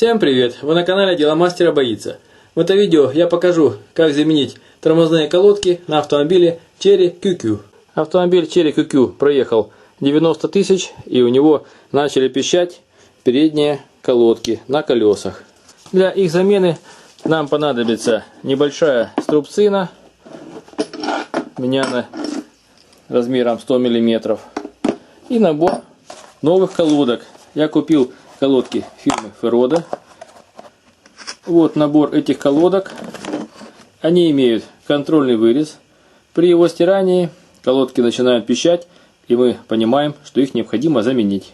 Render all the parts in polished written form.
Всем привет! Вы на канале Деломастера Боится. В этом видео я покажу, как заменить тормозные колодки на автомобиле Chery QQ. Автомобиль Chery QQ проехал 90 тысяч, и у него начали пищать передние колодки на колесах. Для их замены нам понадобится небольшая струбцина, у меня она размером 100 мм, и набор новых колодок. Я купил колодки фирмы Feroda. Вот набор этих колодок. Они имеют контрольный вырез. При его стирании колодки начинают пищать, и мы понимаем, что их необходимо заменить.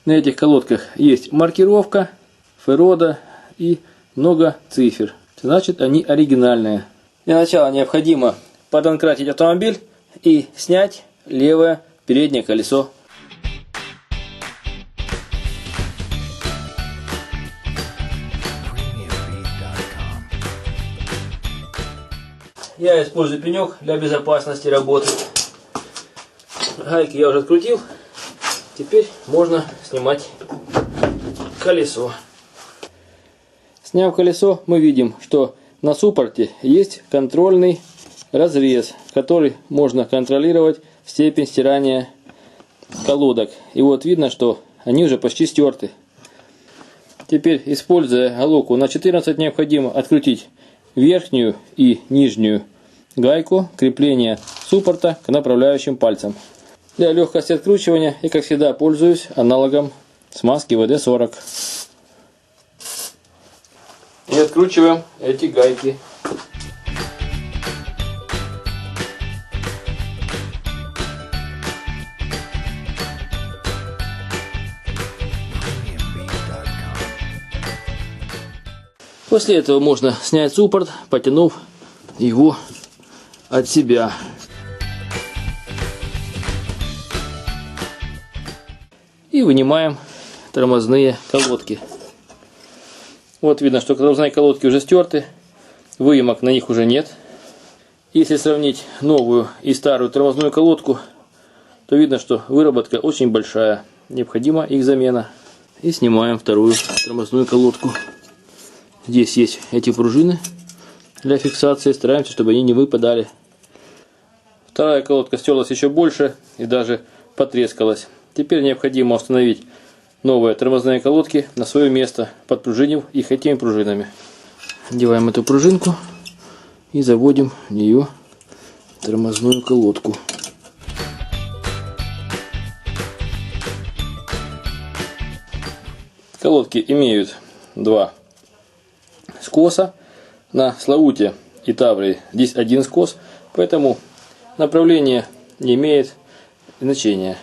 На этих колодках есть маркировка Feroda и много цифр. Значит, они оригинальные. Для начала необходимо подонкратить автомобиль и снять левое переднее колесо. Я использую пенек для безопасности работы. Гайки я уже открутил. Теперь можно снимать колесо. Сняв колесо, мы видим, что на суппорте есть контрольный разрез, который можно контролировать степень стирания колодок. И вот видно, что они уже почти стерты. Теперь, используя головку на 14, необходимо открутить верхнюю и нижнюю гайку крепления суппорта к направляющим пальцам. Для легкости откручивания я, как всегда, пользуюсь аналогом смазки WD-40. И откручиваем эти гайки. После этого можно снять суппорт, потянув его от себя. И вынимаем тормозные колодки. Вот видно, что тормозные колодки уже стерты, выемок на них уже нет. Если сравнить новую и старую тормозную колодку, то видно, что выработка очень большая. Необходима их замена. И снимаем вторую тормозную колодку. Здесь есть эти пружины для фиксации. Стараемся, чтобы они не выпадали. Вторая колодка стерлась еще больше и даже потрескалась. Теперь необходимо установить новые тормозные колодки на свое место, подпружинив их этими пружинами. Одеваем эту пружинку и заводим в нее тормозную колодку. Колодки имеют два скоса. На Славуте и Таврии здесь один скос, поэтому направление не имеет значения.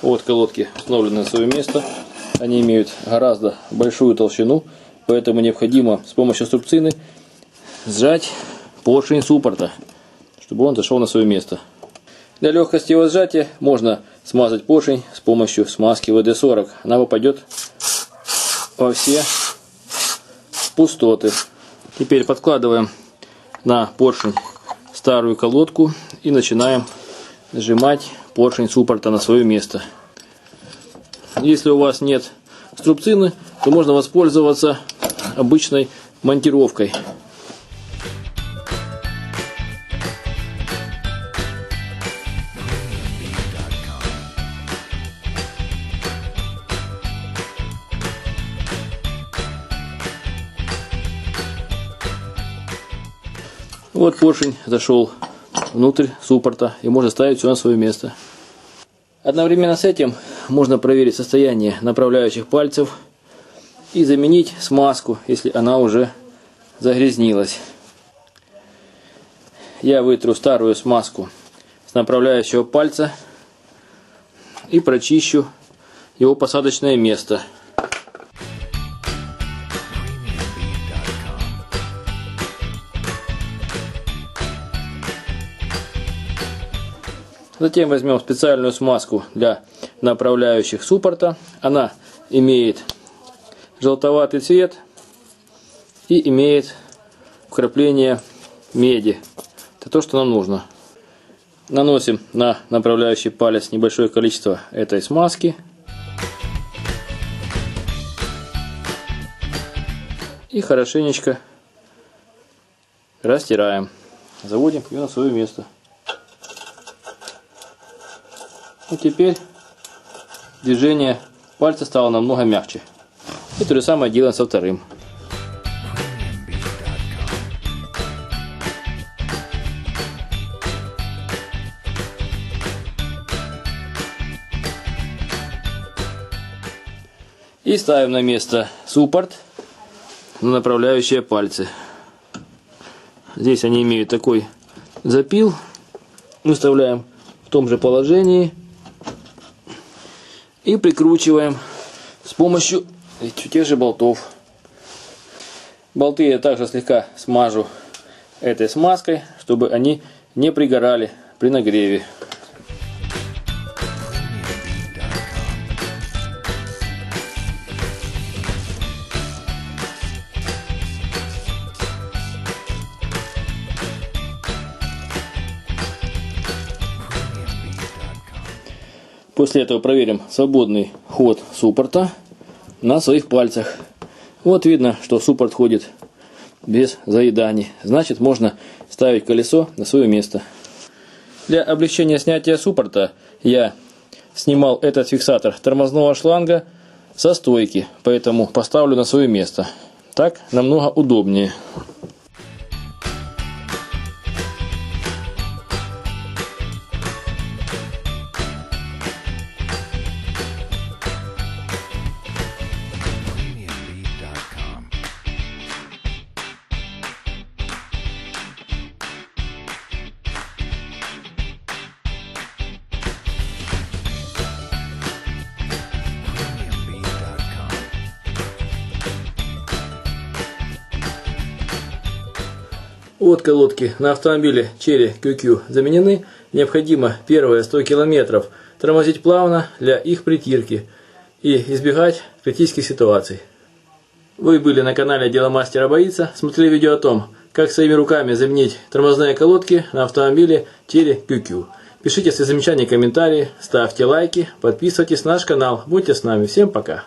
Вот колодки установлены на свое место. Они имеют гораздо большую толщину, поэтому необходимо с помощью струбцины сжать поршень суппорта, чтобы он зашел на свое место. Для легкости его сжатия можно смазать поршень с помощью смазки WD-40. Она попадет во все пустоты. Теперь подкладываем на поршень старую колодку и начинаем сжимать поршень суппорта на свое место. Если у вас нет струбцины, то можно воспользоваться обычной монтировкой. Вот поршень зашел внутрь суппорта и можно ставить все на свое место. Одновременно с этим можно проверить состояние направляющих пальцев и заменить смазку, если она уже загрязнилась. Я вытру старую смазку с направляющего пальца и прочищу его посадочное место. Затем возьмем специальную смазку для направляющих суппорта. Она имеет желтоватый цвет и имеет вкрапление меди. Это то, что нам нужно. Наносим на направляющий палец небольшое количество этой смазки. И хорошенечко растираем. Заводим ее на свое место. И теперь движение пальца стало намного мягче. И то же самое делаем со вторым. И ставим на место суппорт на направляющие пальцы. Здесь они имеют такой запил. Выставляем в том же положении. И прикручиваем с помощью тех же болтов. Болты я также слегка смажу этой смазкой, чтобы они не пригорали при нагреве. После этого проверим свободный ход суппорта на своих пальцах. Вот видно, что суппорт ходит без заеданий. Значит, можно ставить колесо на свое место. Для облегчения снятия суппорта я снимал этот фиксатор тормозного шланга со стойки. Поэтому поставлю на свое место. Так намного удобнее. От колодки на автомобиле Chery QQ заменены. Необходимо первые 100 км тормозить плавно для их притирки и избегать критических ситуаций. Вы были на канале Дело мастера боится, смотрели видео о том, как своими руками заменить тормозные колодки на автомобиле Chery QQ. Пишите свои замечания и комментарии, ставьте лайки, подписывайтесь на наш канал. Будьте с нами. Всем пока!